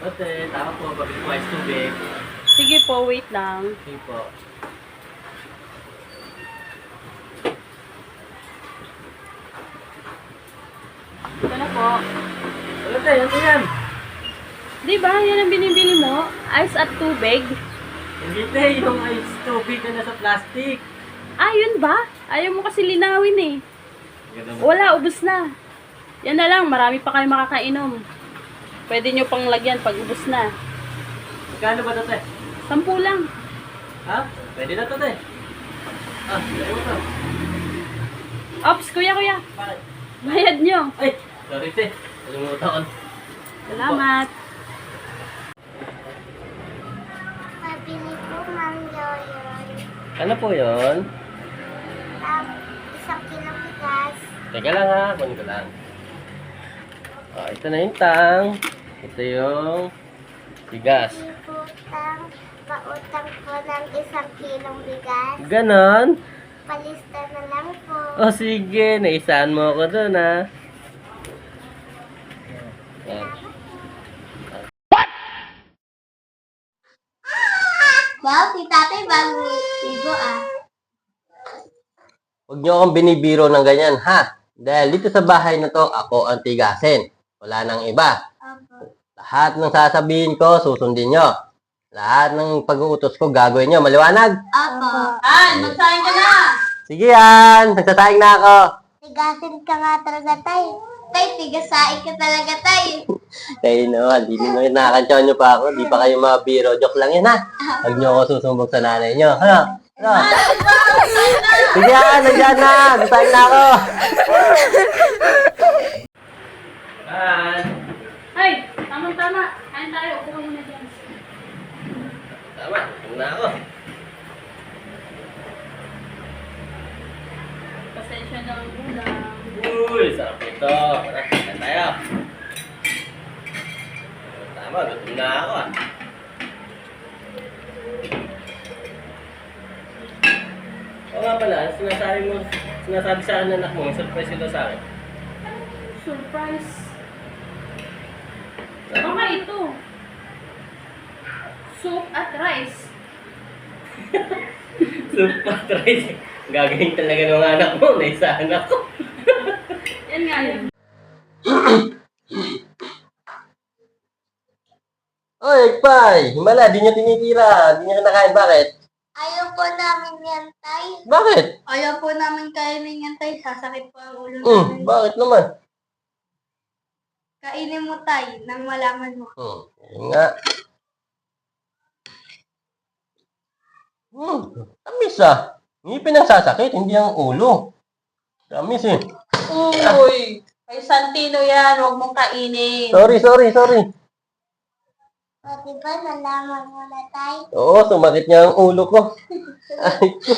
Ate, tama po. Pabili po ice tubig. Sige po, wait lang. Sige po. Ito na po. Ate, ano yan? Di ba, yan ang binibili mo? Ice at tubig? Hindi te, yung ice tubig na nasa plastic. Ah, yun ba? Ayaw mo kasi linawin eh. Ganun. Wala, ubos na. Yan na lang, marami pa kayo makakainom. Pwede nyo pang lagyan pag ubos na. Magkano ba ito te? 10 lang. Ha? Pwede na ito te. Ah, ayaw mo ito. Ops, kuya. Bakit? Bayad nyo. Ay, sorry te. Nalimutan ko. Salamat. Pabili po, Ma'am Yoyoy. Ano po yun? Isang kilong bigas. Teka lang ha, kunin ko lang. Oh, ito na yung tang. Ito yung bigas. Iputang, pautang po ng 1 kilong bigas. Ganon? Palista na lang po. Oh, sige. Naisahan mo ako dun ha. Yan. Wow, si tatay bago ligo ah. Huwag niyo akong binibiro ng ganyan, ha? Dahil dito sa bahay na to, ako ang tigasin. Wala nang iba. Opo. Lahat ng sasabihin ko, susundin nyo. Lahat ng pag-uutos ko, gagawin nyo. Maliwanag? Opo. Magsahin ka na. Sige yan! Nagsasaing na ako. Tigasin ka nga talaga tay. Tay, tigasain ka talaga tay. Kayo naman, hindi nyo nakakantyaw nyo pa ako. Di pa kayo mabiro. Joke lang yan, ha? Huwag nyo ako susumbog sa nanay nyo. Ano? Ano? Sige yan! Nandiyan na! Nagsasaing na ako! Ay, tama. Kain tayo. Upo ka muna dyan. Tama, tingnan na ako. Pasensya ng ulam. Uy, sarap ito. Tara, kain tayo. Tama, gutom na ako ah. Oo nga pala, sinasabi sa akin ng anak mo, may surprise ito sa akin. Surprise. Baka ito. Soup at rice. Surprise! Gagawin talaga ng anak mo, naisahan ako. Yan nga yun. Oy, Egpay! Himala, di niya tinitira. Di niya kinakain. Bakit? Ayaw po namin yan tay. Bakit? Ayaw po namin kainin yan tay. Sasakit po ang ulo namin. Bakit naman? Kainin mo tay nang malaman mo. Yun nga. Tamis ah. Ngipin ang sasakit, hindi ang ulo. Tamis eh. Uy! Kay Santino yan. Huwag mong kainin. Sorry. O diba nalaman mo na tay? Oo, sumakit niya ang ulo ko. Ay, ko.